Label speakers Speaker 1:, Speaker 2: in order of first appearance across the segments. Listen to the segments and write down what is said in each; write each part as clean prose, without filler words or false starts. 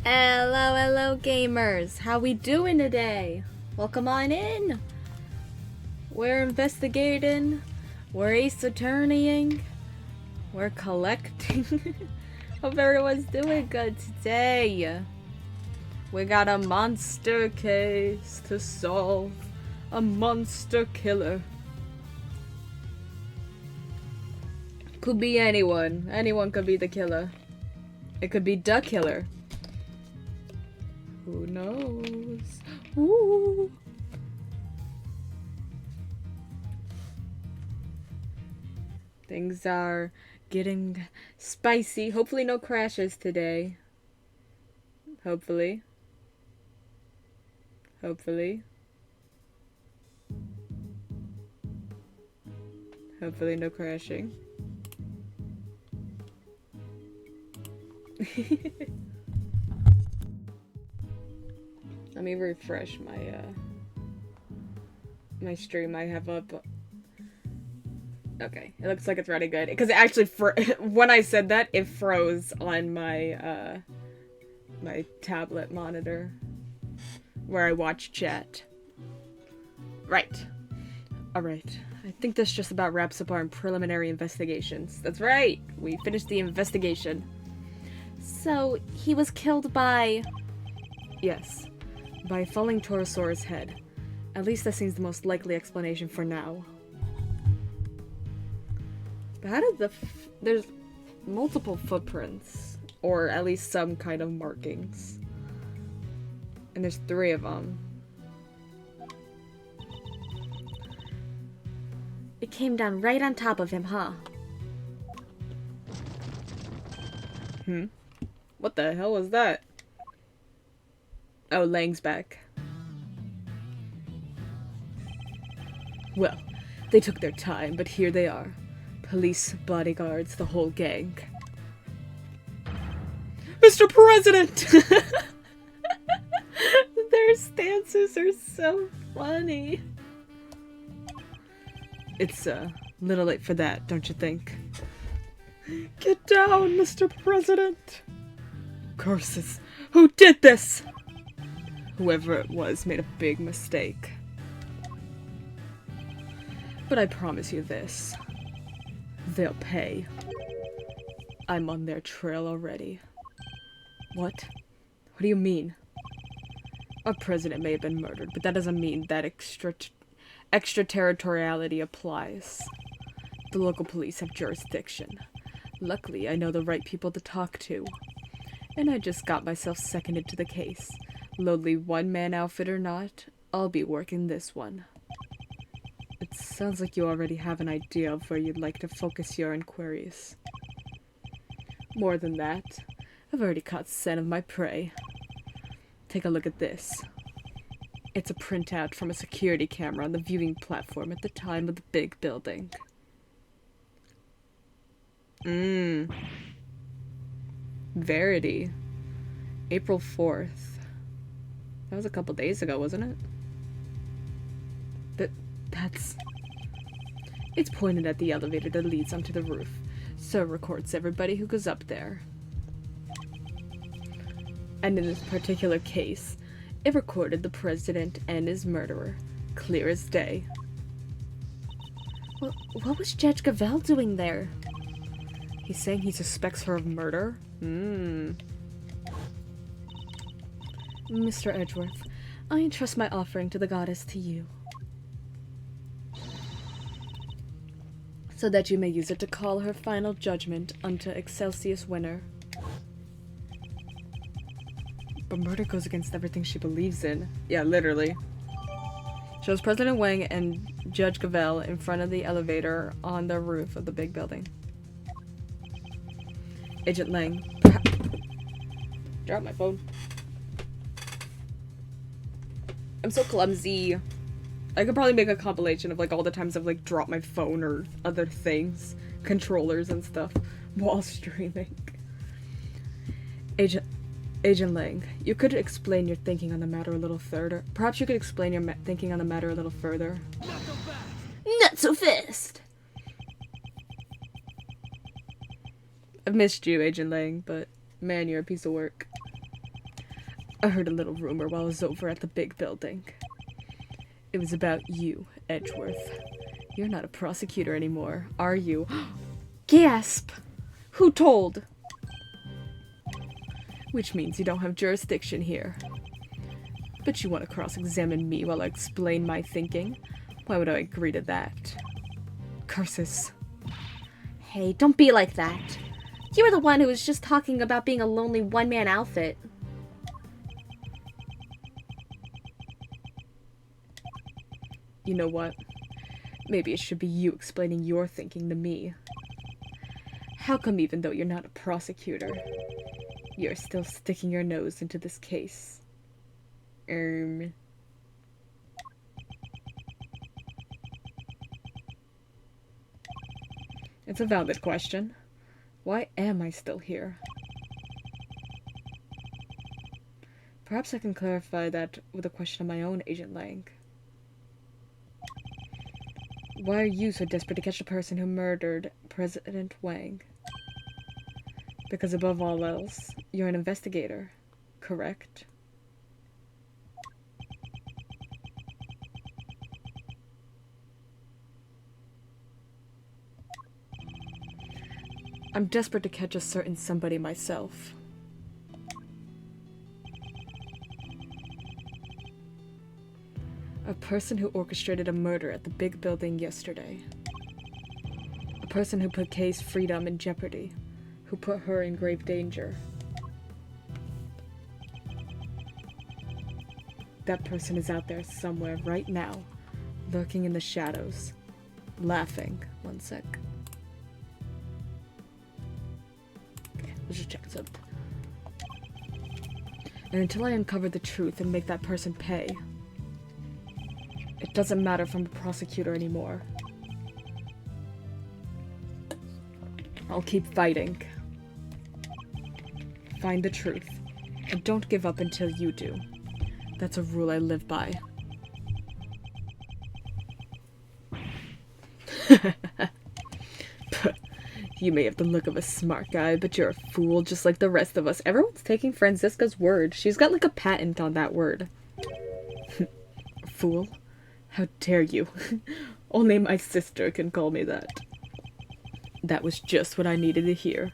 Speaker 1: Hello, hello gamers! How we doing today? Welcome on in! We're investigating, we're ace attorneying, we're collecting. Hope everyone's doing good today. We got a monster case to solve. A monster killer. Could be anyone. Anyone could be the killer. It could be the killer. Who knows? Ooh. Things are getting spicy. Hopefully no crashes today. Hopefully. Hopefully. Hopefully no crashing. Let me refresh my my stream I have up. Okay, it looks like it's running good. Because it actually, when I said that, it froze on my my tablet monitor where I watch chat. Right. Alright. I think this just about wraps up our preliminary investigations. That's right! We finished the investigation. So, he was killed by... Yes. By falling Torosaurus head. At least that seems the most likely explanation for now. But how did there's multiple footprints. Or at least some kind of markings. And there's 3 of them. It came down right on top of him, huh? What the hell was that? Oh, Lang's back. Well, they took their time, but here they are. Police, bodyguards, the whole gang. Mr. President! Their stances are so funny. It's a little late for that, don't you think? Get down, Mr. President! Curses! Who did this? Whoever it was made a big mistake. But I promise you this. They'll pay. I'm on their trail already. What? What do you mean? Our president may have been murdered, but that doesn't mean that extraterritoriality applies. The local police have jurisdiction. Luckily, I know the right people to talk to. And I just got myself seconded to the case. Lowly one-man outfit or not, I'll be working this one. It sounds like you already have an idea of where you'd like to focus your inquiries. More than that, I've already caught scent of my prey. Take a look at this. It's a printout from a security camera on the viewing platform at the time of the big building. Verity. April 4th. That was a couple days ago, wasn't it? That's... It's pointed at the elevator that leads onto the roof, so it records everybody who goes up there. And in this particular case, it recorded the president and his murderer. Clear as day. Well, what was Judge Gavel doing there? He's saying he suspects her of murder? Mr. Edgeworth, I entrust my offering to the goddess to you. So that you may use it to call her final judgment unto Excelsius Winner. But murder goes against everything she believes in. Yeah, literally. Shows President Wang and Judge Gavel in front of the elevator on the roof of the big building. Agent Lang. Drop my phone. I'm so clumsy. I could probably make a compilation of like all the times I've like dropped my phone or other things, controllers and stuff, while streaming. Agent Lang, you could explain your thinking on the matter a little further. Perhaps you could explain your thinking on the matter a little further. Not so fast! I've missed you, Agent Lang, but man, you're a piece of work. I heard a little rumor while I was over at the big building. It was about you, Edgeworth. You're not a prosecutor anymore, are you? Gasp! Who told? Which means you don't have jurisdiction here. But you want to cross-examine me while I explain my thinking? Why would I agree to that? Curses.
Speaker 2: Hey, don't be like that. You were the one who was just talking about being a lonely one-man outfit.
Speaker 1: You know what? Maybe it should be you explaining your thinking to me. How come even though you're not a prosecutor, you're still sticking your nose into this case? It's a valid question. Why am I still here? Perhaps I can clarify that with a question of my own, Agent Lang. Why are you so desperate to catch the person who murdered President Wang? Because above all else, you're an investigator, correct? I'm desperate to catch a certain somebody myself. A person who orchestrated a murder at the big building yesterday. A person who put Kay's freedom in jeopardy. Who put her in grave danger. That person is out there somewhere right now, lurking in the shadows, laughing. One sec. Okay, let's just check this out. And until I uncover the truth and make that person pay, it doesn't matter if I'm a prosecutor anymore. I'll keep fighting. Find the truth, and don't give up until you do. That's a rule I live by. You may have the look of a smart guy, but you're a fool just like the rest of us. Everyone's taking Franziska's word. She's got like a patent on that word. Fool? How dare you? Only my sister can call me that. That was just what I needed to hear.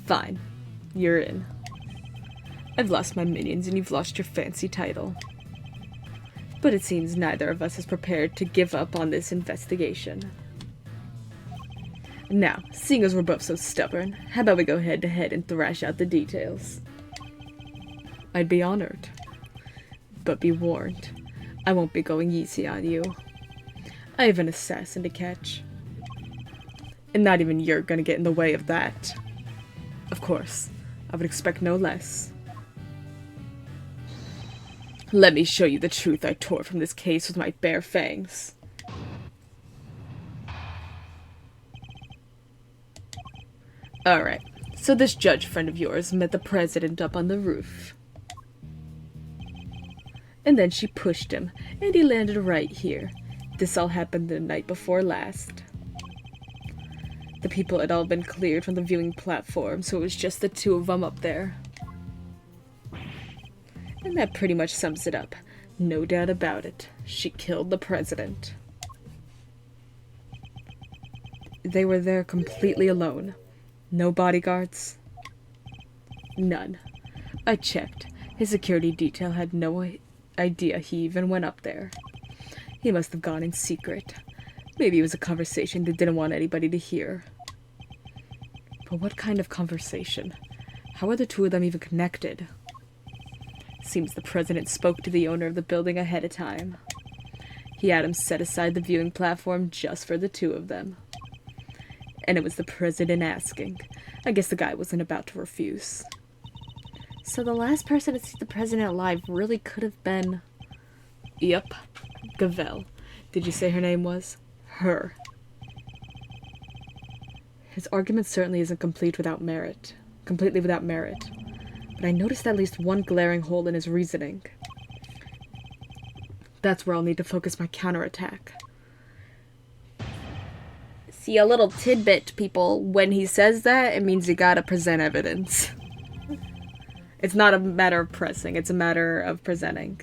Speaker 1: Fine. You're in. I've lost my minions and you've lost your fancy title. But it seems neither of us is prepared to give up on this investigation. Now, seeing as we're both so stubborn, how about we go head to head and thrash out the details? I'd be honored. But be warned, I won't be going easy on you. I have an assassin to catch. And not even you're gonna get in the way of that. Of course, I would expect no less. Let me show you the truth I tore from this case with my bare fangs. Alright, so this judge friend of yours met the president up on the roof. And then she pushed him, and he landed right here. This all happened the night before last. The people had all been cleared from the viewing platform, so it was just the two of them up there. And that pretty much sums it up. No doubt about it. She killed the president. They were there completely alone. No bodyguards. None. I checked. His security detail had no idea he even went up there. He must have gone in secret. Maybe it was a conversation they didn't want anybody to hear. But what kind of conversation? How are the two of them even connected? Seems the president spoke to the owner of the building ahead of time. He had him set aside the viewing platform just for the two of them. And it was the president asking. I guess the guy wasn't about to refuse.
Speaker 2: So the last person to see the president alive really could have been...
Speaker 1: Yep. Gavel. Did you say her name was? Her. His argument certainly isn't completely without merit. But I noticed at least one glaring hole in his reasoning. That's where I'll need to focus my counterattack.
Speaker 2: See, a little tidbit, people. When he says that, it means you gotta present evidence.
Speaker 1: It's not a matter of pressing, it's a matter of presenting.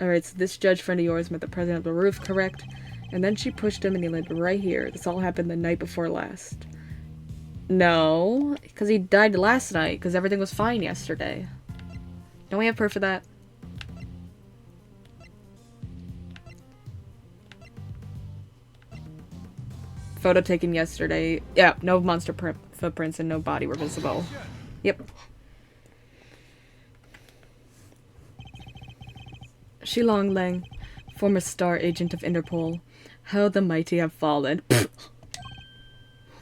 Speaker 1: Alright, so this judge friend of yours met the president of the roof, correct? And then she pushed him and he landed right here. This all happened the night before last. No, because he died last night, because everything was fine yesterday. Don't we have proof of that? Photo taken yesterday. Yeah, no monster footprints and no body were visible. Yep. Shilong Lang, former star agent of Interpol. How the mighty have fallen.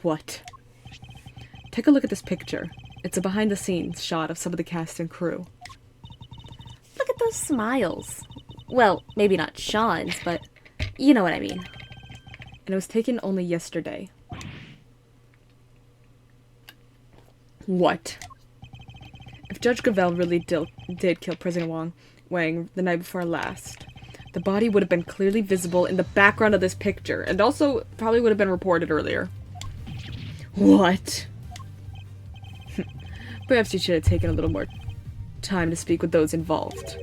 Speaker 1: What? Take a look at this picture. It's a behind-the-scenes shot of some of the cast and crew.
Speaker 2: Look at those smiles. Well, maybe not Sean's, but you know what I mean.
Speaker 1: And it was taken only yesterday. What? If Judge Gavel really did kill President Wang the night before last, the body would have been clearly visible in the background of this picture, and also probably would have been reported earlier. What? Perhaps you should have taken a little more time to speak with those involved.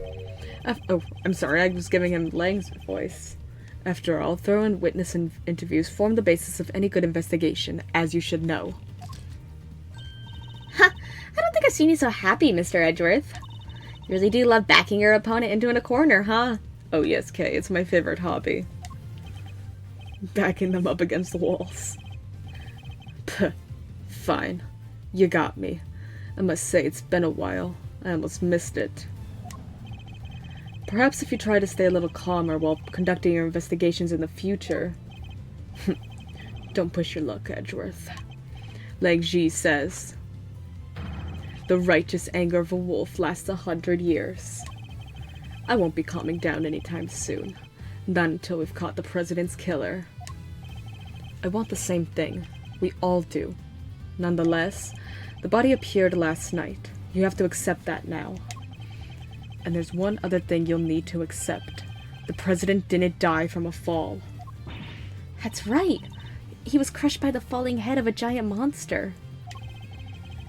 Speaker 1: Oh, I'm sorry, I was giving him Lang's voice. After all, thorough witness interviews form the basis of any good investigation, as you should know.
Speaker 2: Ha! I don't think I've seen you so happy, Mr. Edgeworth. You really do love backing your opponent into a corner, huh?
Speaker 1: Oh yes, Kay, it's my favorite hobby. Backing them up against the walls. Puh. Fine. You got me. I must say, it's been a while. I almost missed it. Perhaps if you try to stay a little calmer while conducting your investigations in the future. Don't push your luck, Edgeworth. Like Ji says, the righteous anger of a wolf lasts 100 years. I won't be calming down anytime soon. Not until we've caught the president's killer. I want the same thing. We all do. Nonetheless, the body appeared last night. You have to accept that now. And there's one other thing you'll need to accept. The president didn't die from a fall.
Speaker 2: That's right. He was crushed by the falling head of a giant monster.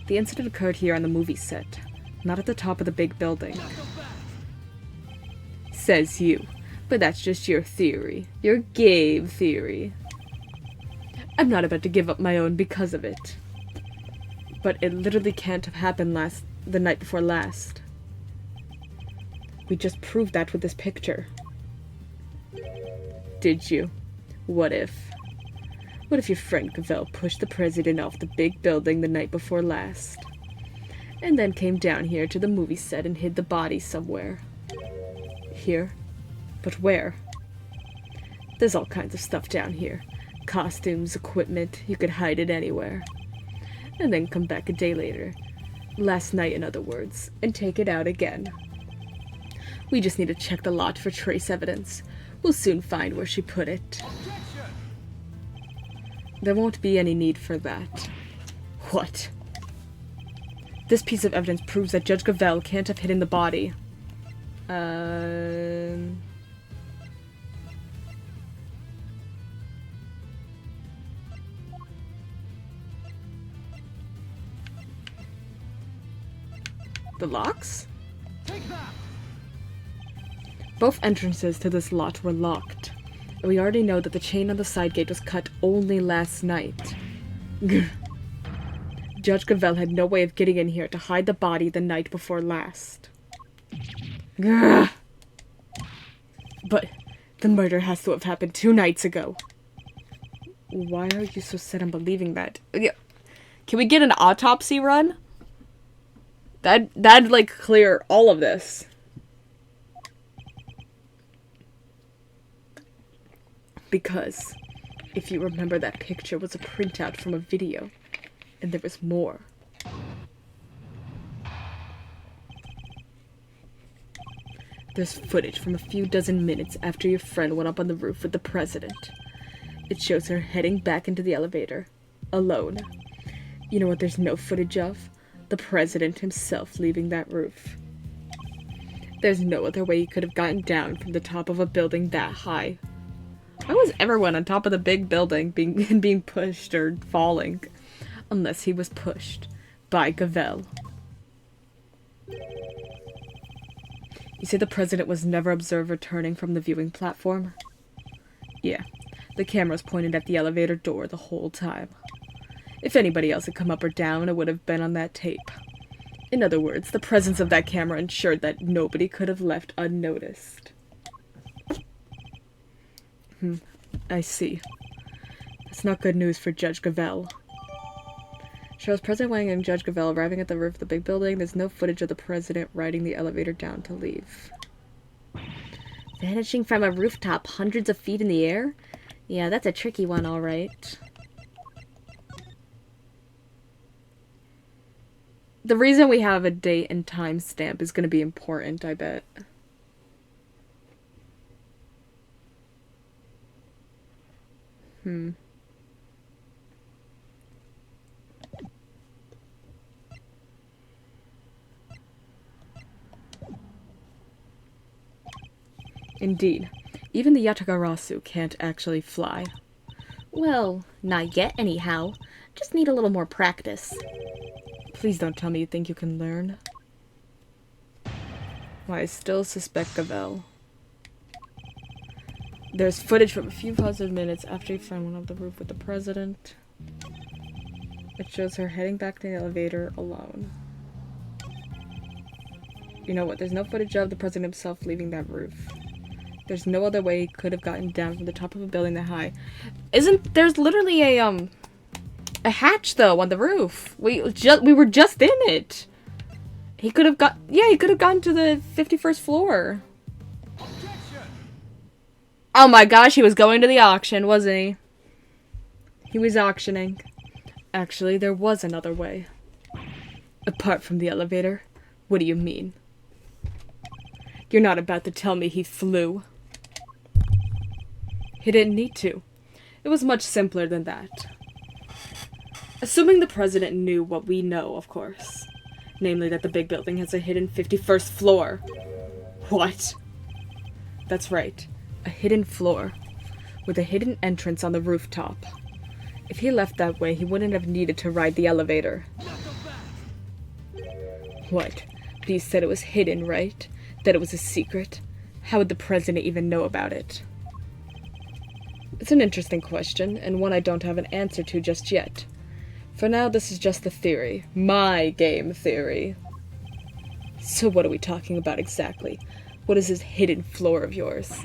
Speaker 1: The incident occurred here on the movie set, not at the top of the big building. Says you. But that's just your theory. Your Gabe theory. I'm not about to give up my own because of it. But it literally can't have happened the night before last. We just proved that with this picture. Did you? What if? What if your friend Gavel pushed the president off the big building the night before last? And then came down here to the movie set and hid the body somewhere. Here? But where? There's all kinds of stuff down here. Costumes, equipment, you could hide it anywhere. And then come back a day later. Last night, in other words, and take it out again. We just need to check the lot for trace evidence. We'll soon find where she put it. There won't be any need for that. What? This piece of evidence proves that Judge Gavel can't have hidden the body. The locks? Both entrances to this lot were locked. And we already know that the chain on the side gate was cut only last night. Judge Gavel had no way of getting in here to hide the body the night before last. But the murder has to have happened 2 nights ago. Why are you so set on believing that? Can we get an autopsy run? That'd like clear all of this. Because, if you remember, that picture was a printout from a video, and there was more. There's footage from a few dozen minutes after your friend went up on the roof with the president. It shows her heading back into the elevator, alone. You know what there's no footage of? The president himself leaving that roof. There's no other way he could have gotten down from the top of a building that high. Why was everyone on top of the big building being pushed or falling? Unless he was pushed by Gavel. You say the president was never observed returning from the viewing platform? Yeah. The camera's pointed at the elevator door the whole time. If anybody else had come up or down, it would have been on that tape. In other words, the presence of that camera ensured that nobody could have left unnoticed. I see. That's not good news for Judge Gavelle. Shows President Wang and Judge Gavelle arriving at the roof of the big building. There's no footage of the president riding the elevator down to leave.
Speaker 2: Vanishing from a rooftop hundreds of feet in the air? Yeah, that's a tricky one, all right.
Speaker 1: The reason we have a date and time stamp is going to be important, I bet. Indeed. Even the Yatagarasu can't actually fly.
Speaker 2: Well, not yet anyhow. Just need a little more practice.
Speaker 1: Please don't tell me you think you can learn. Why, I still suspect Gavelle. There's footage from a few positive minutes after he went up the roof with the president. It shows her heading back to the elevator alone. You know what? There's no footage of the president himself leaving that roof. There's no other way he could have gotten down from the top of a building that high. There's literally a hatch though on the roof. We were just in it. He could have gotten to the 51st floor. Oh my gosh, he was going to the auction, wasn't he? He was auctioning. Actually, there was another way. Apart from the elevator. What do you mean? You're not about to tell me he flew. He didn't need to. It was much simpler than that. Assuming the president knew what we know, of course. Namely that the big building has a hidden 51st floor. What? That's right. A hidden floor. With a hidden entrance on the rooftop. If he left that way, he wouldn't have needed to ride the elevator. What? But you said it was hidden, right? That it was a secret? How would the president even know about it? It's an interesting question, and one I don't have an answer to just yet. For now, this is just the theory. My game theory. So what are we talking about exactly? What is this hidden floor of yours?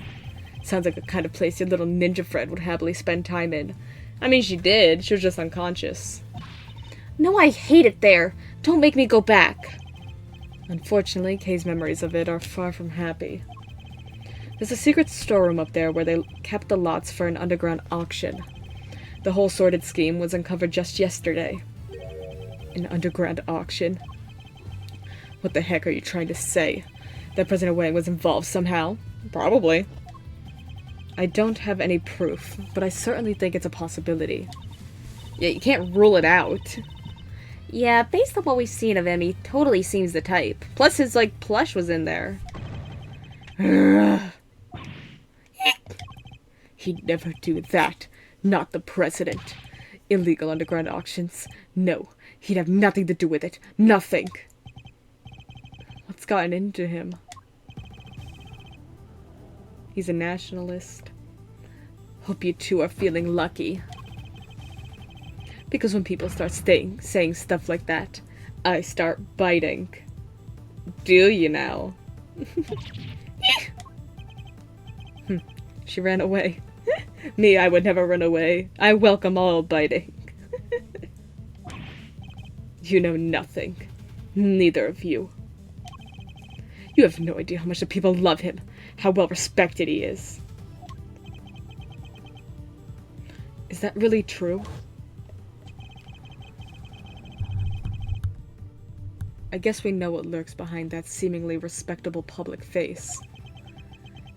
Speaker 1: Sounds like the kind of place your little ninja friend would happily spend time in. I mean, she did. She was just unconscious.
Speaker 2: No, I hate it there. Don't make me go back.
Speaker 1: Unfortunately, Kay's memories of it are far from happy. There's a secret storeroom up there where they kept the lots for an underground auction. The whole sordid scheme was uncovered just yesterday. An underground auction? What the heck are you trying to say? That President Wang was involved somehow? Probably. I don't have any proof, but I certainly think it's a possibility. Yeah, you can't rule it out.
Speaker 2: Yeah, based on what we've seen of him, he totally seems the type.
Speaker 1: Plus his, plush was in there. He'd never do that. Not the president. Illegal underground auctions. No, he'd have nothing to do with it. Nothing. What's gotten into him? He's a nationalist. Hope you two are feeling lucky. Because when people start saying stuff like that, I start biting. Do you now? She ran away. Me, I would never run away. I welcome all biting. You know nothing. Neither of you. You have no idea how much the people love him. How well respected he is. Is that really true? I guess we know what lurks behind that seemingly respectable public face.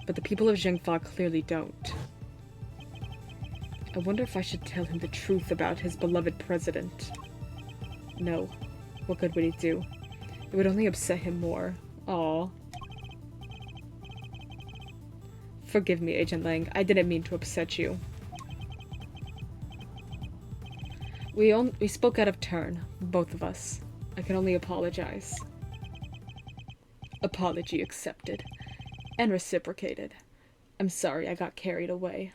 Speaker 1: But the people of Zhengfa clearly don't. I wonder if I should tell him the truth about his beloved president. No. What good would he do? It would only upset him more. Aww. Forgive me, Agent Lang. I didn't mean to upset you. We spoke out of turn, both of us. I can only apologize. Apology accepted. And reciprocated. I'm sorry I got carried away.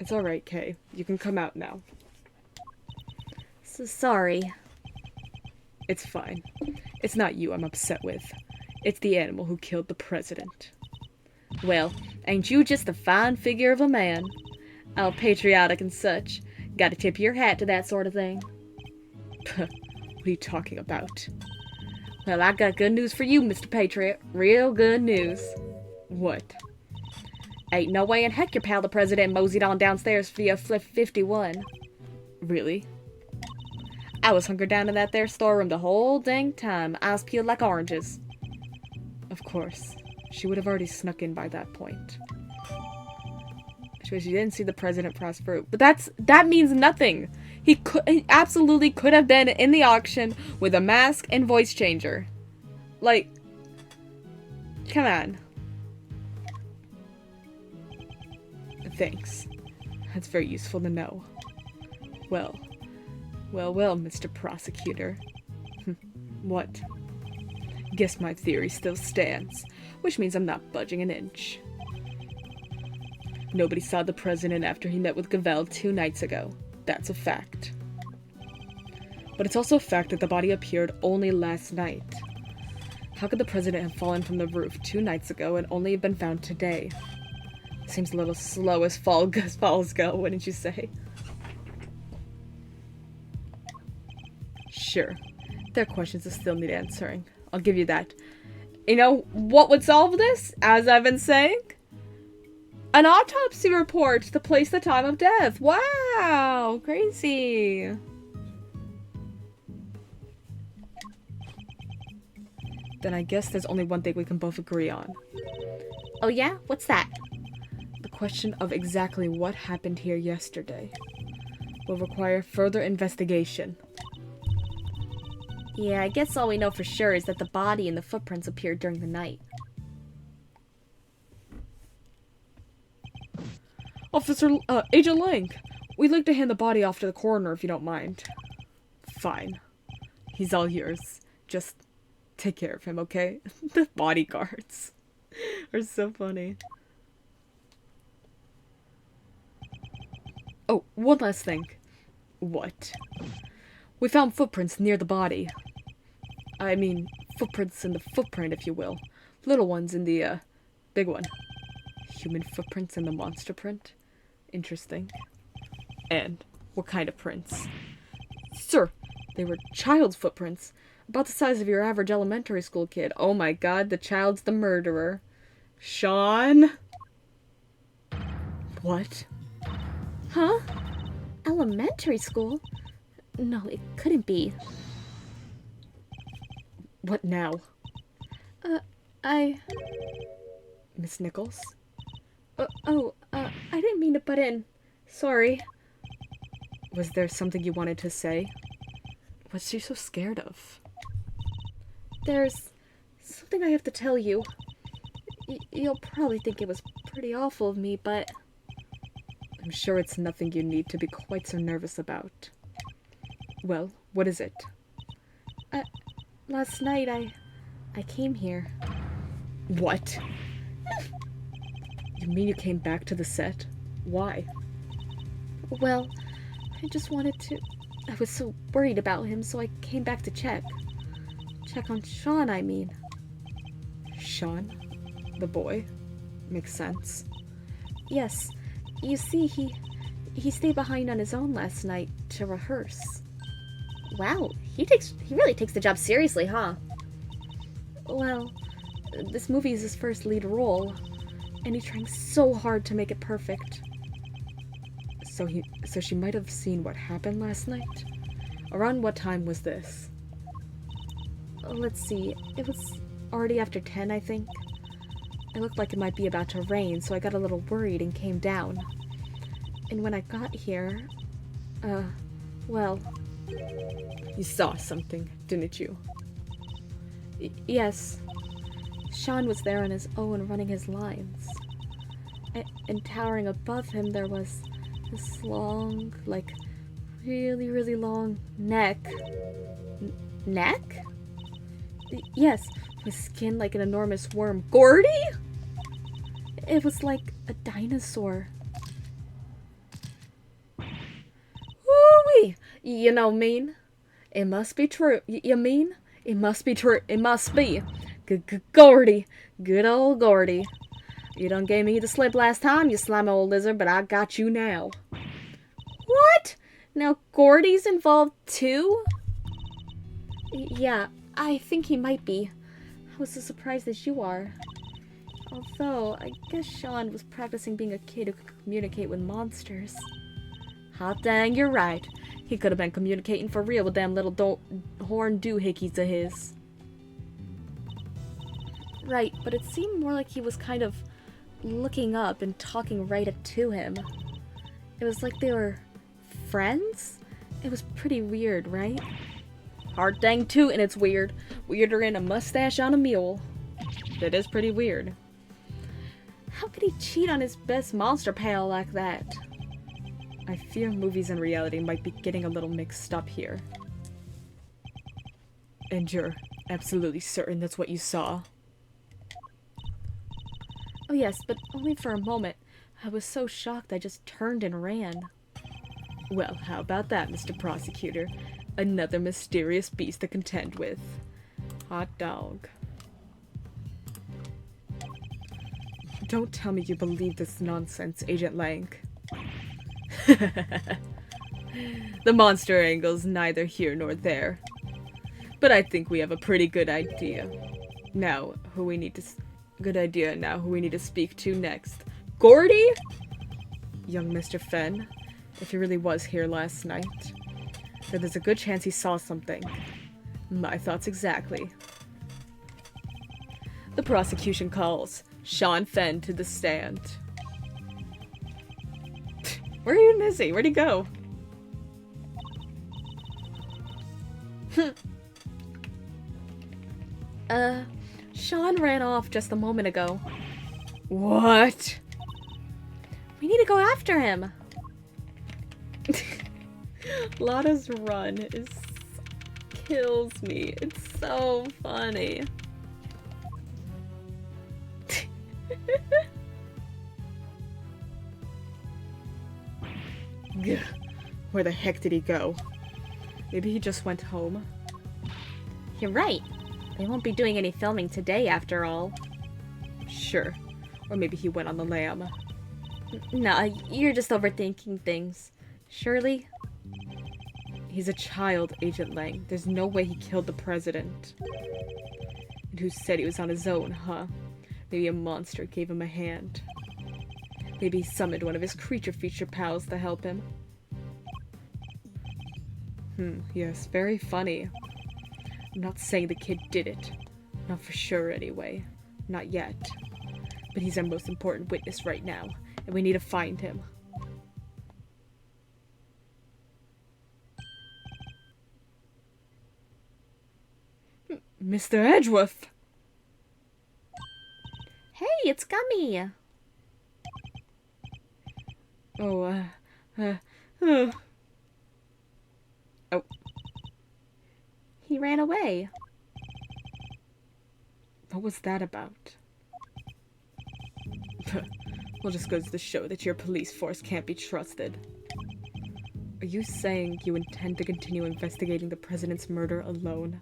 Speaker 1: It's alright, Kay. You can come out now.
Speaker 2: So sorry.
Speaker 1: It's fine. It's not you I'm upset with. It's the animal who killed the president.
Speaker 2: Well, ain't you just a fine figure of a man? All patriotic and such. Gotta tip your hat to that sort of thing.
Speaker 1: What are you talking about?
Speaker 2: Well, I got good news for you, Mr. Patriot. Real good news.
Speaker 1: What?
Speaker 2: Ain't no way in heck your pal the president moseyed on downstairs via Flip 51.
Speaker 1: Really?
Speaker 2: I was hunkered down in that there storeroom the whole dang time. Eyes peeled like oranges.
Speaker 1: Of course. She would have already snuck in by that point. She didn't see the president pass through. But that means nothing. He absolutely could have been in the auction with a mask and voice changer. Like, come on. Thanks. That's very useful to know. Well, Mr. Prosecutor. What? Guess my theory still stands, which means I'm not budging an inch. Nobody saw the president after he met with Gavel 2 nights ago. That's a fact. But it's also a fact that the body appeared only last night. How could the president have fallen from the roof 2 nights ago and only have been found today? Seems a little slow as falls go, wouldn't you say? Sure. There are questions that still need answering. I'll give you that. You know, what would solve this? As I've been saying? An autopsy report to place the time of death. Wow! Crazy. Then I guess there's only one thing we can both agree on.
Speaker 2: Oh yeah? What's that?
Speaker 1: The question of exactly what happened here yesterday will require further investigation.
Speaker 2: Yeah, I guess all we know for sure is that the body and the footprints appeared during the night.
Speaker 1: Officer, Agent Lang, we'd like to hand the body off to the coroner if you don't mind. Fine. He's all yours. Just take care of him, okay? The bodyguards are so funny. Oh, one last thing. What? We found footprints near the body. I mean, footprints in the footprint, if you will. Little ones in the, big one. Human footprints in the monster print? Interesting. And what kind of prints? Sir, they were child's footprints. About the size of your average elementary school kid. Oh my god, the child's the murderer. Sean? What?
Speaker 2: Huh? Elementary school? No, it couldn't be.
Speaker 1: What now? Miss Nichols?
Speaker 2: I didn't mean to butt in. Sorry.
Speaker 1: Was there something you wanted to say? What's she so scared of?
Speaker 2: There's something I have to tell you. You'll probably think it was pretty awful of me, but...
Speaker 1: I'm sure it's nothing you need to be quite so nervous about. Well, what is it?
Speaker 2: Last night I came here.
Speaker 1: What? You mean you came back to the set? Why?
Speaker 2: Well, I just wanted to... I was so worried about him, so I came back to check. Check on Sean, I mean.
Speaker 1: Sean? The boy? Makes sense.
Speaker 2: Yes. You see, he stayed behind on his own last night to rehearse. Wow, he really takes the job seriously, huh? Well, this movie is his first lead role, and he's trying so hard to make it perfect.
Speaker 1: So she might have seen what happened last night? Around what time was this?
Speaker 2: Let's see, it was already after 10, I think. It looked like it might be about to rain, so I got a little worried and came down. And when I got here, well...
Speaker 1: You saw something, didn't you?
Speaker 2: Yes. Sean was there on his own running his lines. And towering above him there was this long, like, really, really long neck. Neck? Yes, with skin like an enormous worm. Gordy? It was like a dinosaur. Woo-wee! You know mean? It must be true. You mean? It must be true. It must be. Gordy. Good old Gordy. You done gave me the slip last time, you slimy old lizard, but I got you now. What? Now Gordy's involved too? Yeah, I think he might be. I was as surprised as you are. Although, I guess Sean was practicing being a kid who could communicate with monsters. Hot dang, you're right. He could have been communicating for real with them little horn doohickeys of his. Right, but it seemed more like he was kind of looking up and talking right up to him. It was like they were friends? It was pretty weird, right? Hard dang tootin', it's weird. Weirder than a mustache on a mule. That is pretty weird. How could he cheat on his best monster pal like that? I fear movies and reality might be getting a little mixed up here. And you're absolutely certain that's what you saw? Oh yes, but only for a moment. I was so shocked I just turned and ran. Well, how about that, Mr. Prosecutor? Another mysterious beast to contend with. Hot dog. Don't tell me you believe this nonsense, Agent Lang. The monster angle's neither here nor there. But I think we have a pretty good idea. Now, who we need to speak to next. Gordy? Young Mr. Fenn, if he really was here last night, then there's a good chance he saw something. My thoughts exactly. The prosecution calls Sean Fenn to the stand. Where even is he? Where'd he go? Sean ran off just a moment ago. What? We need to go after him. Lana's run kills me. It's so funny. Where the heck did he go? Maybe he just went home. You're right. They won't be doing any filming today after all. Sure. Or maybe he went on the lam. Nah, you're just overthinking things. Surely? He's a child, Agent Lang. There's no way he killed the president. And who said he was on his own, huh? Maybe a monster gave him a hand. Maybe he summoned one of his creature feature pals to help him. Yes, very funny. I'm not saying the kid did it. Not for sure, anyway. Not yet. But he's our most important witness right now, and we need to find him. Mr. Edgeworth! Hey, it's Gummy! Oh. He ran away. What was that about? Well, just goes to show that your police force can't be trusted. Are you saying you intend to continue investigating the president's murder alone?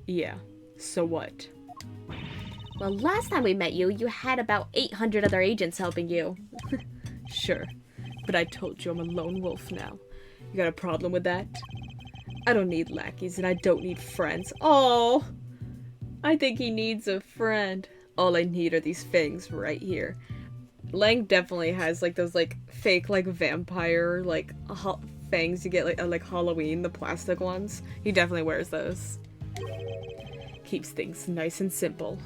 Speaker 2: Yeah, so what? Well, last time we met you, you had about 800 other agents helping you. Sure, but I told you I'm a lone wolf now. You got a problem with that? I don't need lackeys and I don't need friends. Oh, I think he needs a friend. All I need are these fangs right here. Lang definitely has like those like fake like vampire like fangs you get like Halloween, the plastic ones. He definitely wears those. Keeps things nice and simple.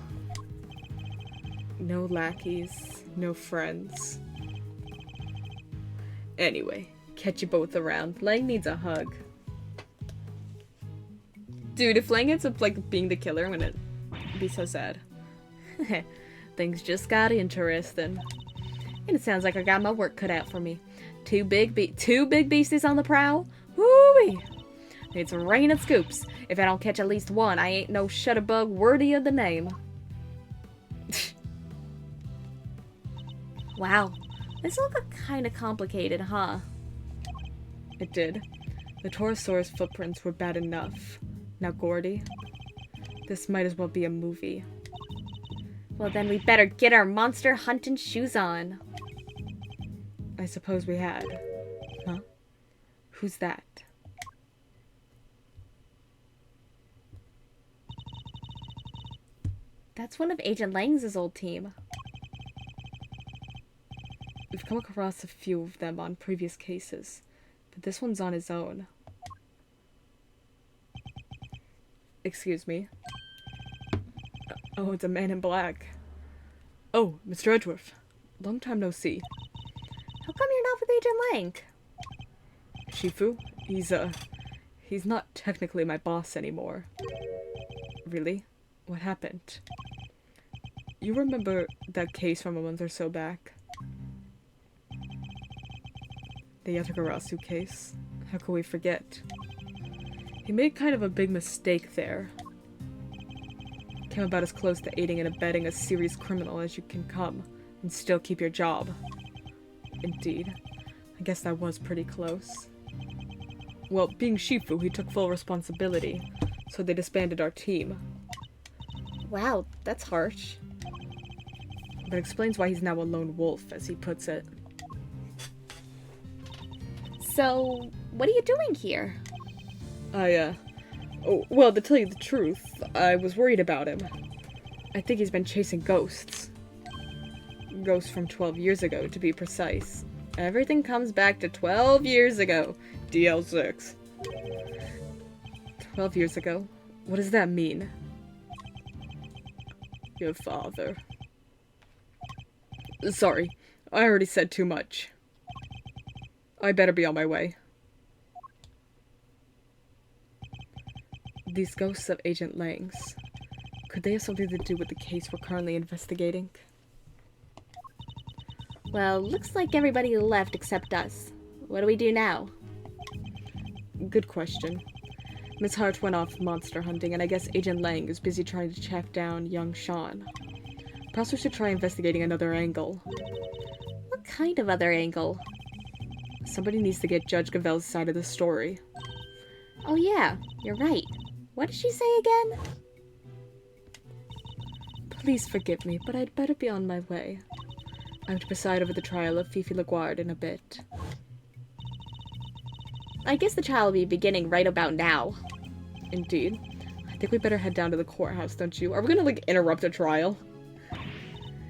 Speaker 2: No lackeys, no friends. Anyway, catch you both around. Lang needs a hug. Dude, if Lang ends up like being the killer, I'm gonna be so sad. Things just got interesting. And it sounds like I got my work cut out for me. Two big beasties on the prowl? Woo-wee!
Speaker 1: It's a rain of scoops. If I don't catch at least one, I ain't no shutterbug worthy of the name.
Speaker 2: Wow. This all got kinda complicated, huh?
Speaker 1: It did. The Torosaurus footprints were bad enough. Now Gordy, this might as well be a movie.
Speaker 2: Well, then we better get our monster hunting shoes on.
Speaker 1: I suppose we had. Huh? Who's that?
Speaker 2: That's one of Agent Lang's old team.
Speaker 1: We've come across a few of them on previous cases, but this one's on his own. Excuse me. Oh, it's a man in black. Oh, Mr. Edgeworth. Long time no see.
Speaker 2: How come you're not with Agent Lang?
Speaker 1: Shifu? He's not technically my boss anymore. Really? What happened? You remember that case from a month or so back? The Yatagarasu case? How could we forget? He made kind of a big mistake there. Came about as close to aiding and abetting a serious criminal as you can come, and still keep your job. Indeed. I guess that was pretty close. Well, being Shifu, he took full responsibility, so they disbanded our team.
Speaker 2: Wow, that's harsh.
Speaker 1: That explains why he's now a lone wolf, as he puts it.
Speaker 2: So, what are you doing here?
Speaker 1: Oh, well, to tell you the truth, I was worried about him. I think he's been chasing ghosts. Ghosts from 12 years ago, to be precise. Everything comes back to 12 years ago. DL6. 12 years ago? What does that mean? Your father. Sorry, I already said too much. I better be on my way. These ghosts of Agent Lang's, could they have something to do with the case we're currently investigating?
Speaker 2: Well, looks like everybody left except us. What do we do now?
Speaker 1: Good question. Miss Hart went off monster hunting, and I guess Agent Lang is busy trying to track down young Sean. Perhaps we should try investigating another angle.
Speaker 2: What kind of other angle?
Speaker 1: Somebody needs to get Judge Gavel's side of the story.
Speaker 2: Oh yeah, you're right. What did she say again?
Speaker 1: Please forgive me, but I'd better be on my way. I'm to preside over the trial of Fifi Laguarde in a bit.
Speaker 2: I guess the trial will be beginning right about now.
Speaker 1: Indeed. I think we better head down to the courthouse, don't you? Are we gonna, interrupt a trial?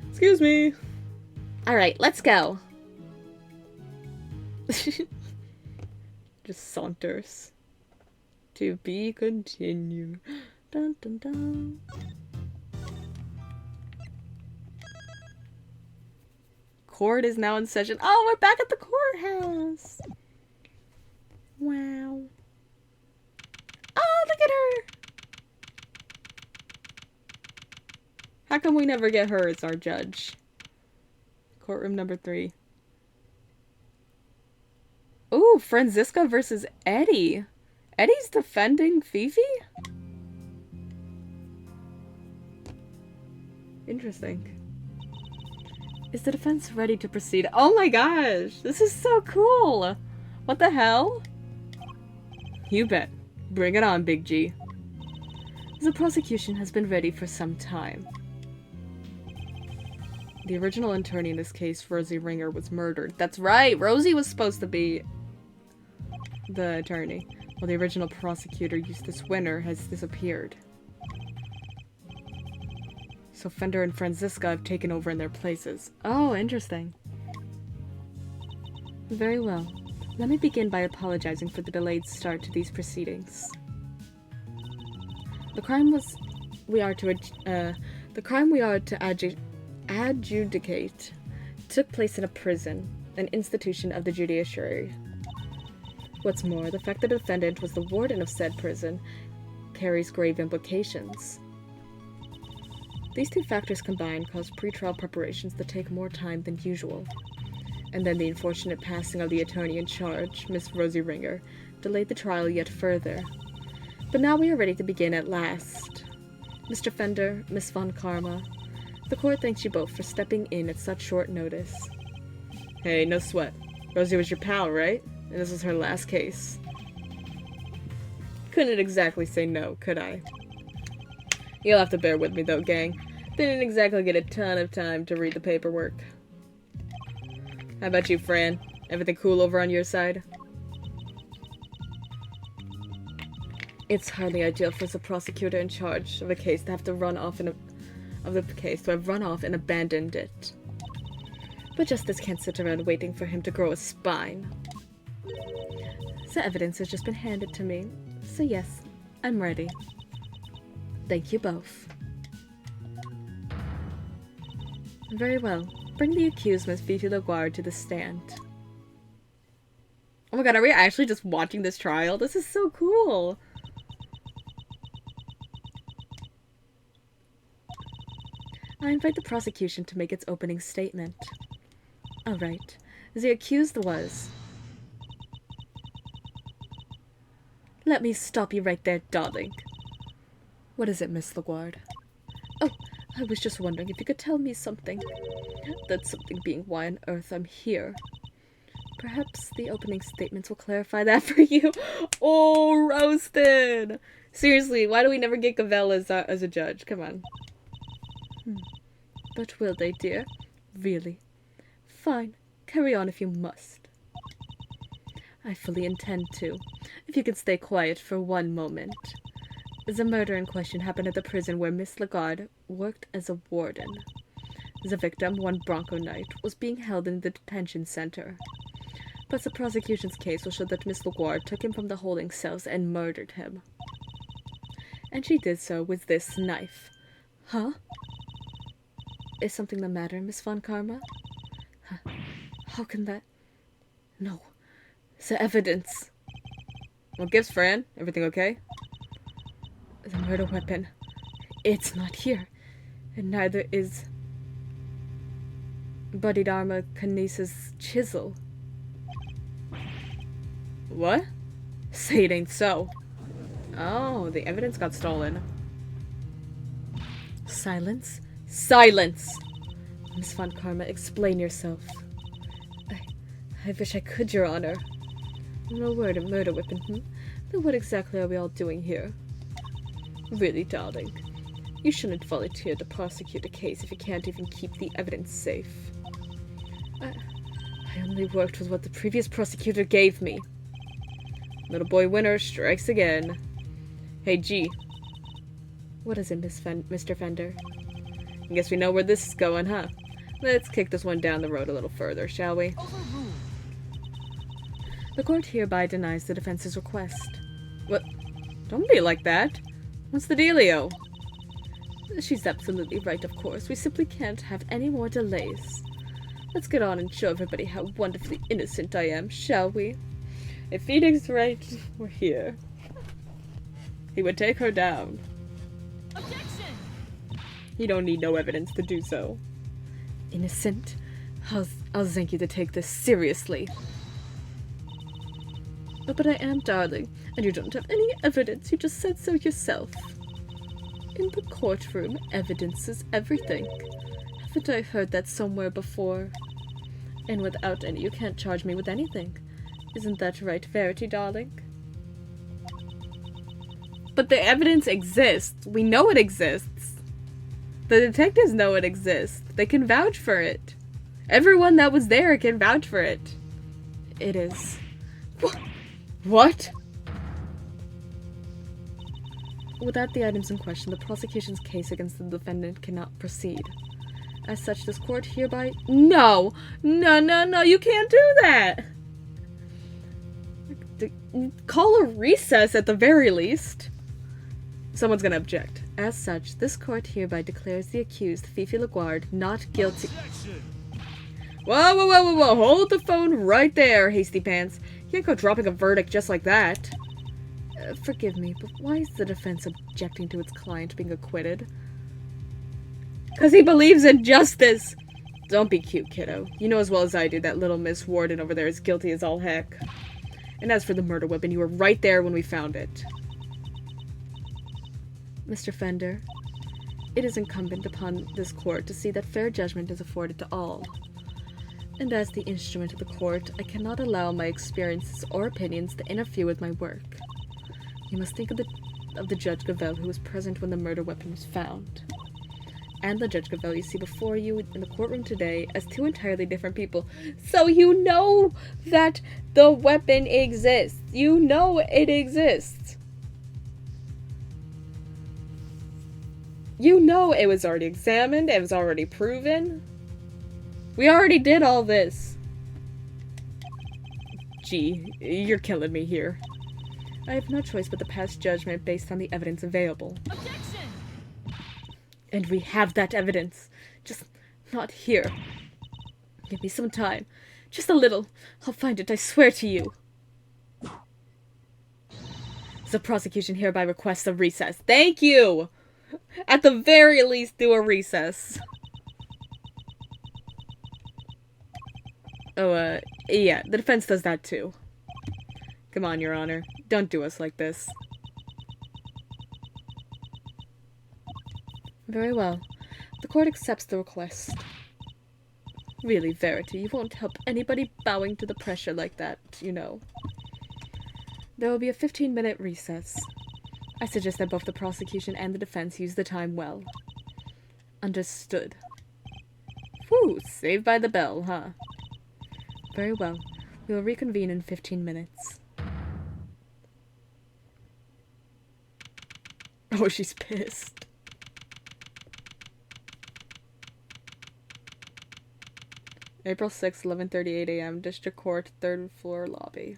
Speaker 1: Excuse me!
Speaker 2: Alright, let's go.
Speaker 1: Just saunters. To be continued. Dun dun dun. Court is now in session. Oh, we're back at the courthouse! Wow. Oh, look at her! How come we never get her as our judge? Courtroom number 3. Ooh, Franziska versus Eddie. Eddie's defending Fifi? Interesting. Is the defense ready to proceed? Oh my gosh! This is so cool! What the hell? You bet. Bring it on, Big G. The prosecution has been ready for some time. The original attorney in this case, Rosie Ringer, was murdered. That's right! Rosie was supposed to be the attorney, while the original prosecutor, Eustace Winter, has disappeared. So Fender and Franziska have taken over in their places. Oh, interesting. Very well. Let me begin by apologizing for the delayed start to these proceedings. The crime we are to adjudicate took place in a prison, an institution of the judiciary. What's more, the fact that the defendant was the warden of said prison carries grave implications. These two factors combined cause pretrial preparations to take more time than usual. And then the unfortunate passing of the attorney in charge, Miss Rosie Ringer, delayed the trial yet further. But now we are ready to begin at last. Mr. Fender, Miss Von Karma, the court thanks you both for stepping in at such short notice. Hey, no sweat. Rosie was your pal, right? And this was her last case. Couldn't exactly say no, could I? You'll have to bear with me though, gang. Didn't exactly get a ton of time to read the paperwork. How about you, Fran? Everything cool over on your side? It's hardly ideal for the prosecutor in charge of a case to have to run off and abandoned it. But justice can't sit around waiting for him to grow a spine. The evidence has just been handed to me, so yes, I'm ready. Thank you both. Very well. Bring the accused Miss Fifi Laguarde to the stand. Oh my god, are we actually just watching this trial? This is so cool! I invite the prosecution to make its opening statement. Alright. The accused was... Let me stop you right there, darling. What is it, Miss Laguarde? Oh, I was just wondering if you could tell me something. That something being why on earth I'm here. Perhaps the opening statements will clarify that for you. Oh, roasted! Seriously, why do we never get Cavell as a judge? Come on. But will they, dear? Really? Fine. Carry on if you must. I fully intend to. If you can stay quiet for one moment. The murder in question happened at the prison where Miss Laguarde worked as a warden. The victim, one Bronco Knight, was being held in the detention center. But the prosecution's case will show that Miss Laguarde took him from the holding cells and murdered him. And she did so with this knife. Huh? Is something the matter, Miss Von Karma? Huh. How can that... No. The evidence. What gives, Fran? Everything okay? The murder weapon. It's not here. And neither is... Bodhidharma Kanisa's chisel. What? Say it ain't so. Oh, the evidence got stolen. Silence? Silence! Miss Von Karma, explain yourself. I wish I could, Your Honor. No word of murder weapon, Then what exactly are we all doing here? Really, darling, you shouldn't volunteer to prosecute a case if you can't even keep the evidence safe. I only worked with what the previous prosecutor gave me. Little boy winner strikes again. Hey, G. What is it, Mr. Fender? I guess we know where this is going, huh? Let's kick this one down the road a little further, shall we? The court hereby denies the defense's request. What? Don't be like that. What's the dealio? She's absolutely right, of course. We simply can't have any more delays. Let's get on and show everybody how wonderfully innocent I am, shall we? If Phoenix's right, we're here. He would take her down. Objection! You don't need no evidence to do so. Innocent? I'll thank you to take this seriously. Oh, but I am, darling, and you don't have any evidence. You just said so yourself. In the courtroom, evidence is everything. Haven't I heard that somewhere before? And without any, you can't charge me with anything. Isn't that right, Verity, darling? But the evidence exists. We know it exists. The detectives know it exists. They can vouch for it. Everyone that was there can vouch for it. It is. What? Without the items in question, the prosecution's case against the defendant cannot proceed. As such, this court hereby... No! No, you can't do that! Call a recess at the very least. Someone's gonna object. As such, this court hereby declares the accused, Fifi Laguarde, not guilty. Whoa, hold the phone right there, Hasty Pants. You can't go dropping a verdict just like that. Forgive me, but why is the defense objecting to its client being acquitted? Because he believes in justice! Don't be cute, kiddo. You know as well as I do that little Miss Warden over there is guilty as all heck. And as for the murder weapon, you were right there when we found it.
Speaker 2: Mr. Fender, it is incumbent upon this court to see that fair judgment is afforded to all. And as the instrument of the court, I cannot allow my experiences or opinions to interfere with my work. You must think of the Judge Gavel who was present when the murder weapon was found. And the Judge Gavel you see before you in the courtroom today as two entirely different people. So you know that the weapon exists. You know it exists. You know it was already examined. It was already proven. We already did all this. Gee, you're killing me here. I have no choice but to pass judgment based on the evidence available.
Speaker 3: Objection!
Speaker 1: And we have that evidence. Just not here. Give me some time. Just a little. I'll find it, I swear to you. The prosecution hereby requests a recess. Thank you! At the very least, do a recess. Oh, yeah, the defense does that too. Come on, Your Honor. Don't do us like this.
Speaker 2: Very well. The court accepts the request.
Speaker 1: Really, Verity, you won't help anybody bowing to the pressure like that, you know. There will be a 15-minute recess. I suggest that both the prosecution and the defense use the time well. Understood. Whew, saved by the bell, huh? Very well. We will reconvene in 15 minutes. Oh, she's pissed. April 6th, 11:38 a.m. District Court, 3rd floor lobby.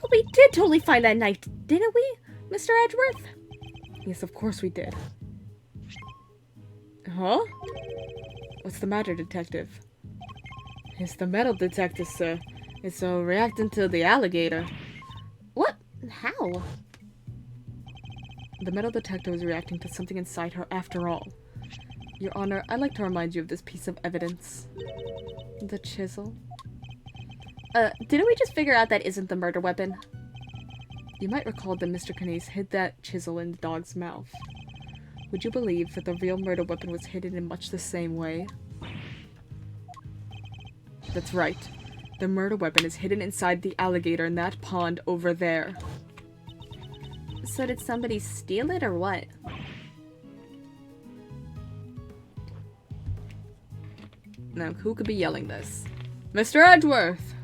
Speaker 2: But we did totally find that knife, didn't we, Mr. Edgeworth?
Speaker 1: Yes, of course we did. Huh? What's the matter, detective? It's the metal detector, sir. It's reacting to the alligator.
Speaker 2: What? How?
Speaker 1: The metal detector was reacting to something inside her after all. Your Honor, I'd like to remind you of this piece of evidence. The chisel.
Speaker 2: Didn't we just figure out that isn't the murder weapon?
Speaker 1: You might recall that Mr. Canese hid that chisel in the dog's mouth. Would you believe that the real murder weapon was hidden in much the same way? That's right. The murder weapon is hidden inside the alligator in that pond over there.
Speaker 2: So did somebody steal it or what?
Speaker 1: Now, who could be yelling this? Mr. Edgeworth!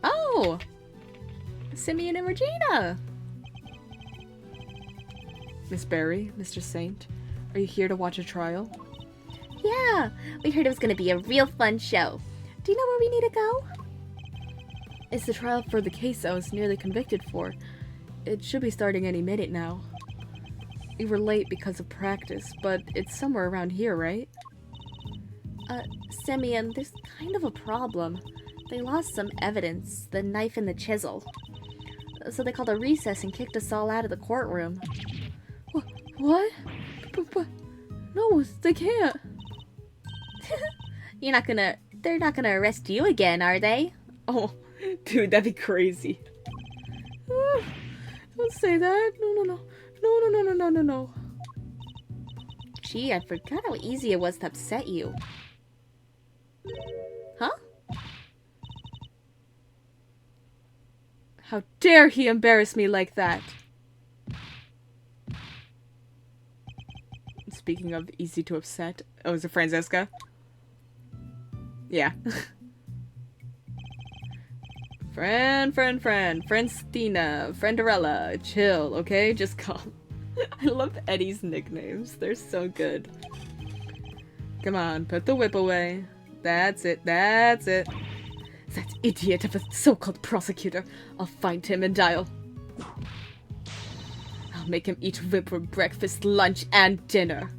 Speaker 2: Oh! Simeon and Regina!
Speaker 1: Miss Barry, Mr. Saint, are you here to watch a trial?
Speaker 2: Yeah, we heard it was gonna be a real fun show. Do you know where we need to go?
Speaker 1: It's the trial for the case I was nearly convicted for. It should be starting any minute now. We were late because of practice, but it's somewhere around here, right?
Speaker 2: Simeon, there's kind of a problem. They lost some evidence, the knife and the chisel. So they called a recess and kicked us all out of the courtroom.
Speaker 1: What? But no, they can't.
Speaker 2: They're not gonna arrest you again, are they?
Speaker 1: Oh, dude, that'd be crazy. Don't say that. No.
Speaker 2: Gee, I forgot how easy it was to upset you. Huh?
Speaker 1: How dare he embarrass me like that? Speaking of easy to upset. Oh, is it Franziska? Yeah. Friendstina, Frienderella, chill, okay? Just calm. I love Eddie's nicknames. They're so good. Come on, put the whip away. That's it. That idiot of a so-called prosecutor. I'll find him and I'll make him eat whip for breakfast, lunch, and dinner.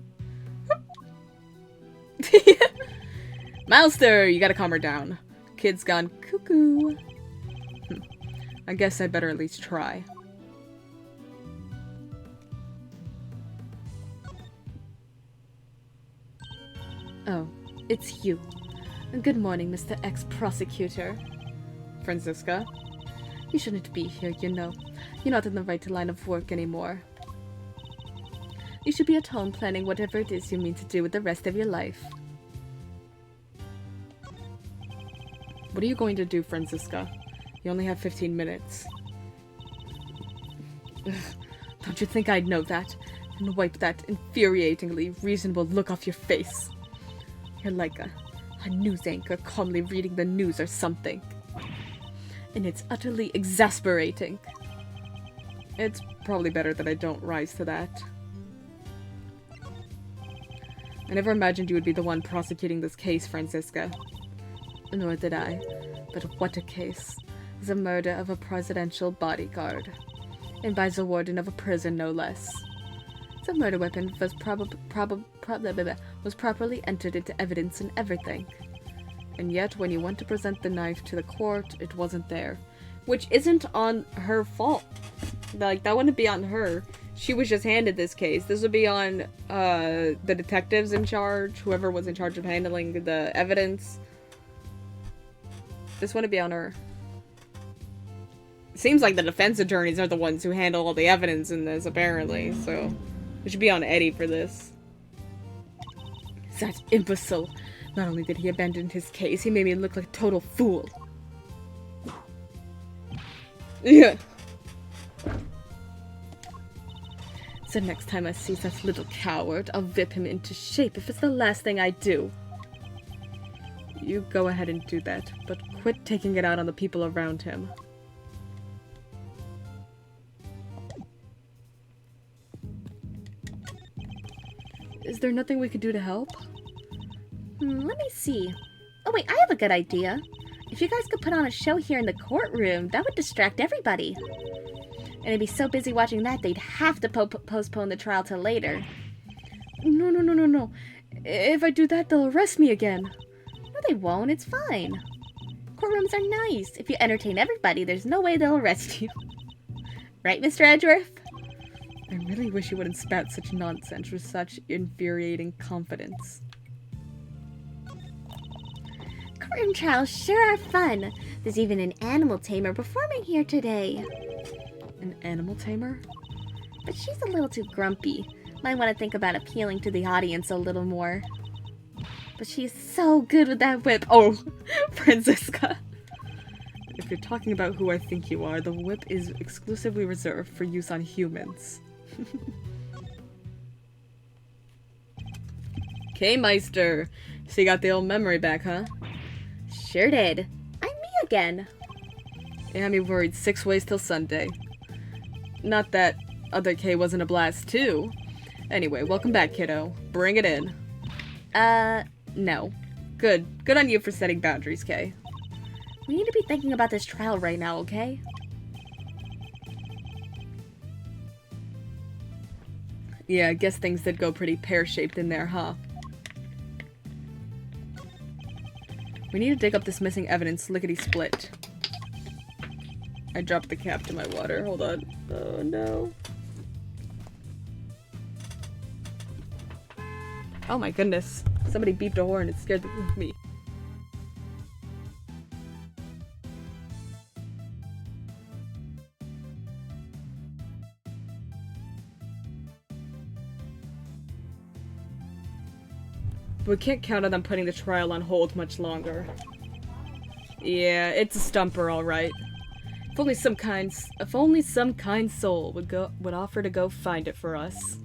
Speaker 1: Mouster, you gotta calm her down. Kid's gone cuckoo. I guess I'd better at least try. Oh, it's you. Good morning, Mr. Ex-Prosecutor. Franziska. You shouldn't be here, you know. You're not in the right line of work anymore. You should be at home planning whatever it is you mean to do with the rest of your life. What are you going to do, Franziska? You only have 15 minutes. Ugh, don't you think I'd know that? And wipe that infuriatingly reasonable look off your face. You're like a news anchor calmly reading the news or something. And it's utterly exasperating. It's probably better that I don't rise to that. I never imagined you would be the one prosecuting this case, Franziska. Nor did I. But what a case. The murder of a presidential bodyguard. And by the warden of a prison, no less. The murder weapon was properly entered into evidence and everything. And yet, when you went to present the knife to the court, it wasn't there. Which isn't on her fault. Like, that wouldn't be on her. She was just handed this case. This would be on the detectives in charge, whoever was in charge of handling the evidence. This wouldn't be on her. Seems like the defense attorneys are the ones who handle all the evidence in this, apparently, so it should be on Eddie for this. That imbecile. Not only did he abandon his case, he made me look like a total fool. Yeah. So next time I see that little coward, I'll whip him into shape if it's the last thing I do. You go ahead and do that, but quit taking it out on the people around him. Is there nothing we could do to help?
Speaker 2: Let me see. Oh wait, I have a good idea. If you guys could put on a show here in the courtroom, that would distract everybody. And they'd be so busy watching that, they'd have to postpone the trial till later.
Speaker 1: No. If I do that, they'll arrest me again.
Speaker 2: No, they won't. It's fine. Courtrooms are nice. If you entertain everybody, there's no way they'll arrest you. Right, Mr. Edgeworth?
Speaker 1: I really wish you wouldn't spout such nonsense with such infuriating confidence.
Speaker 2: Courtroom trials sure are fun. There's even an animal tamer performing here today.
Speaker 1: An animal tamer?
Speaker 2: But she's a little too grumpy. Might want to think about appealing to the audience a little more. But she's so good with that whip.
Speaker 1: Oh, Franziska. If you're talking about who I think you are, the whip is exclusively reserved for use on humans. Okay, Meister. So you got the old memory back, huh?
Speaker 2: Sure did. I'm me again.
Speaker 1: You had me worried 6 ways till Sunday. Not that other K wasn't a blast, too. Anyway, welcome back, kiddo. Bring it in.
Speaker 2: No.
Speaker 1: Good. Good on you for setting boundaries, Kay.
Speaker 2: We need to be thinking about this trial right now, okay?
Speaker 1: Yeah, I guess things did go pretty pear-shaped in there, huh? We need to dig up this missing evidence, lickety-split. I dropped the cap to my water. Hold on. Oh, no. Oh my goodness. Somebody beeped a horn. It scared me. We can't count on them putting the trial on hold much longer. Yeah, it's a stumper, all right. If only some kind soul would offer to go find it for us.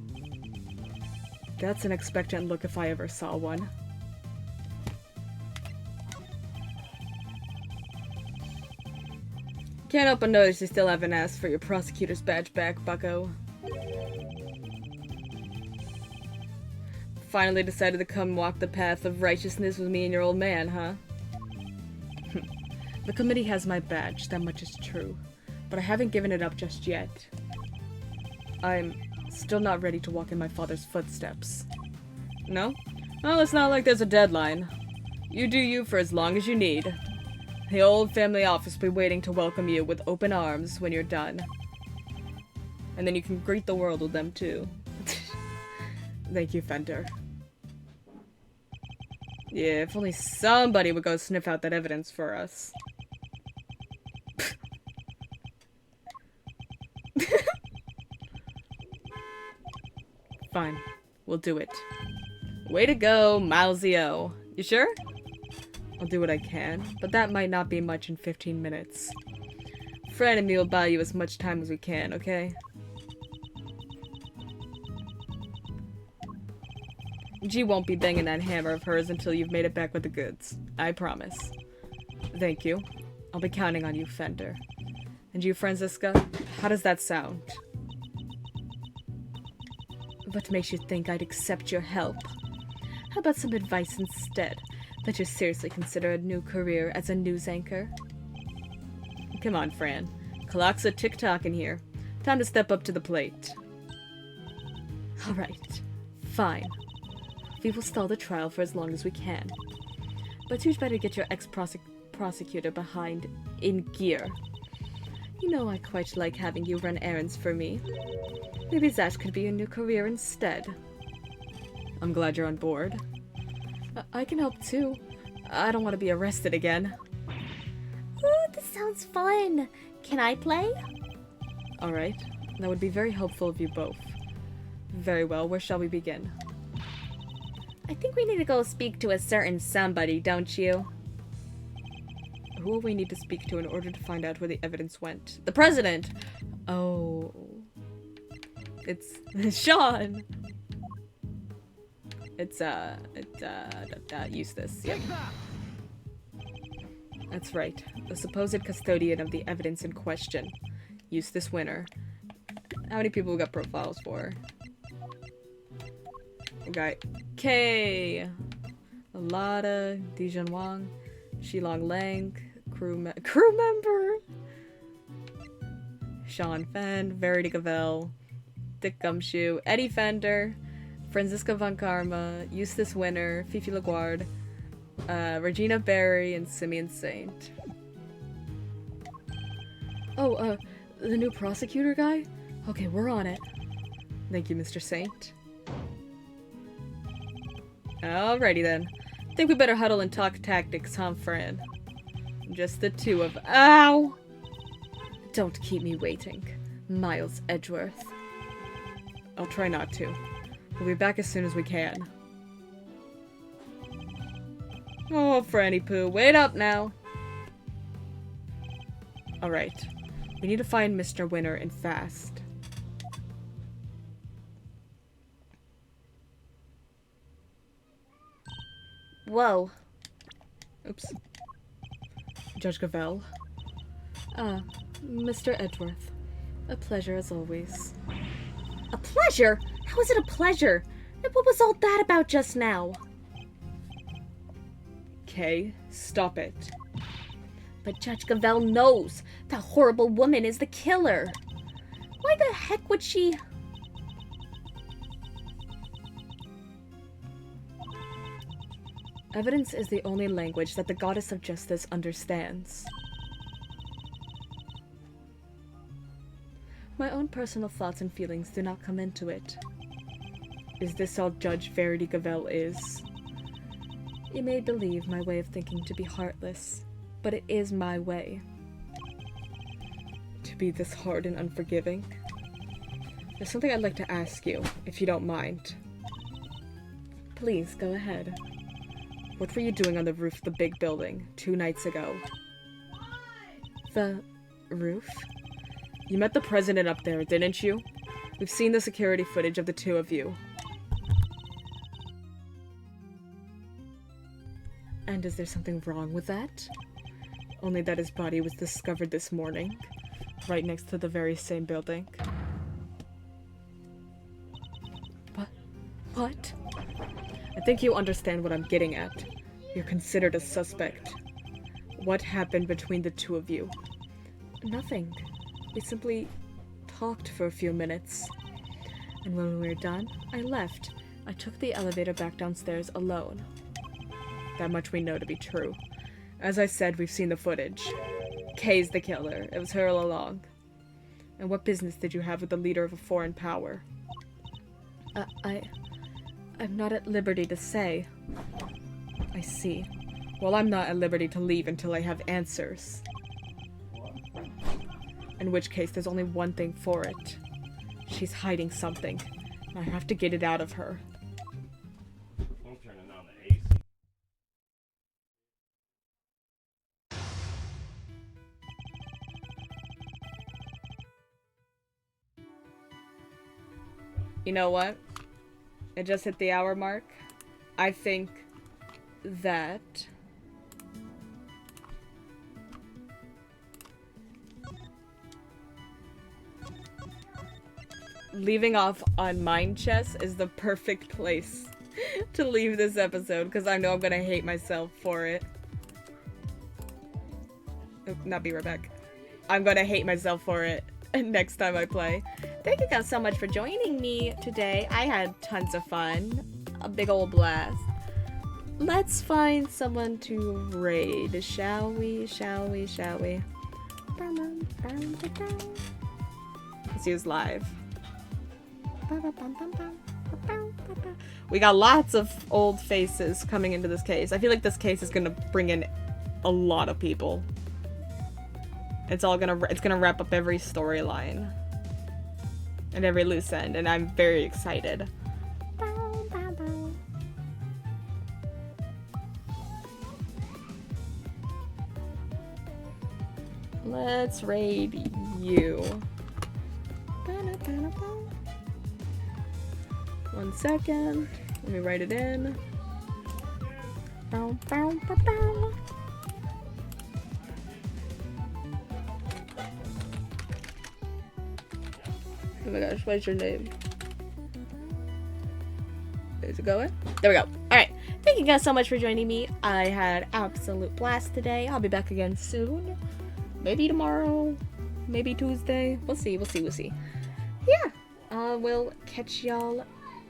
Speaker 1: That's an expectant look if I ever saw one. Can't help but notice you still haven't asked for your prosecutor's badge back, bucko. Finally decided to come walk the path of righteousness with me and your old man, huh? The committee has my badge, that much is true. But I haven't given it up just yet. I'm still not ready to walk in my father's footsteps. No? Well, it's not like there's a deadline. You do you for as long as you need. The old family office will be waiting to welcome you with open arms when you're done. And then you can greet the world with them, too. Thank you, Fender. Yeah, if only somebody would go sniff out that evidence for us. Fine. We'll do it. Way to go, Maozio. You sure? I'll do what I can, but that might not be much in 15 minutes. Fran and me will buy you as much time as we can, okay? G won't be banging that hammer of hers until you've made it back with the goods. I promise. Thank you. I'll be counting on you, Fender. And you, Franziska? How does that sound? What makes you think I'd accept your help? How about some advice instead? That you seriously consider a new career as a news anchor? Come on, Fran. Clock's a tick-tocking here. Time to step up to the plate. Alright. Fine. We will stall the trial for as long as we can. But you'd better get your ex-prosecutor behind in gear. You know I quite like having you run errands for me. Maybe that could be your new career instead. I'm glad you're on board. I can help too. I don't want to be arrested again.
Speaker 2: Ooh, this sounds fun. Can I play?
Speaker 1: Alright. That would be very helpful of you both. Very well, where shall we begin?
Speaker 2: I think we need to go speak to a certain somebody, don't you?
Speaker 1: Who will we need to speak to in order to find out where the evidence went? The president! Oh. It's Sean! It's, Eustace, yep. That's right. The supposed custodian of the evidence in question. Eustace Winter. How many people we got profiles for? We got Kay, Alada, Dijon Wang, Shilong Lang, crew member, Sean Fenn, Verity Gavel, Dick Gumshoe, Eddie Fender, Franziska von Karma, Eustace Winter, Fifi Laguarde, Regina Berry, and Simeon Saint. Oh, the new prosecutor guy? Okay, we're on it. Thank you, Mr. Saint. Alrighty then. Think we better huddle and talk tactics, huh, Fran? Just the two of— Ow! Don't keep me waiting. Miles Edgeworth. I'll try not to. We'll be back as soon as we can. Oh, Franny Poo, wait up now! Alright. We need to find Mr. Winter and fast.
Speaker 2: Whoa.
Speaker 1: Oops. Judge Gavel. Ah, Mr. Edgeworth. A pleasure as always.
Speaker 2: A pleasure? How is it a pleasure? And what was all that about just now?
Speaker 1: Kay, stop it.
Speaker 2: But Judge Gavel knows that horrible woman is the killer. Why the heck would she...
Speaker 1: Evidence is the only language that the goddess of justice understands. My own personal thoughts and feelings do not come into it. Is this all Judge Verity Gavel is? You may believe my way of thinking to be heartless, but it is my way. To be this hard and unforgiving? There's something I'd like to ask you, if you don't mind. Please, go ahead. What were you doing on the roof of the big building 2 nights ago? The roof? You met the president up there, didn't you? We've seen the security footage of the two of you. And is there something wrong with that? Only that his body was discovered this morning, right next to the very same building. What? I think you understand what I'm getting at. You're considered a suspect. What happened between the two of you? Nothing. We simply talked for a few minutes. And when we were done, I left. I took the elevator back downstairs alone. That much we know to be true. As I said, we've seen the footage. Kay's the killer. It was her all along. And what business did you have with the leader of a foreign power? I'm not at liberty to say. I see. Well, I'm not at liberty to leave until I have answers. In which case, there's only one thing for it. She's hiding something. I have to get it out of her.
Speaker 3: I'm turning on the AC.
Speaker 1: You know what? It just hit the hour mark. I think that leaving off on Mind Chess is the perfect place to leave this episode, because I know I'm gonna hate myself for it. Oh, not be right back. I'm gonna hate myself for it next time I play.
Speaker 2: Thank you guys so much for joining me today. I had tons of fun. A big old blast. Let's find someone to raid, shall we? Shall we? Shall we?
Speaker 1: Let's use live. We got lots of old faces coming into this case. I feel like this case is gonna bring in a lot of people. It's gonna wrap up every storyline and every loose end, and I'm very excited. Let's raid you. 1 second. Let me write it in. Oh my gosh, what's your name? Is it going? There we go. Alright.
Speaker 2: Thank you guys so much for joining me. I had absolute blast today. I'll be back again soon. Maybe tomorrow. Maybe Tuesday. We'll see. Yeah. We'll catch y'all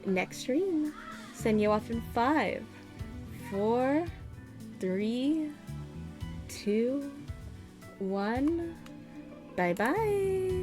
Speaker 2: next stream. Send you off in 5, 4, 3, 2, 1. Bye bye.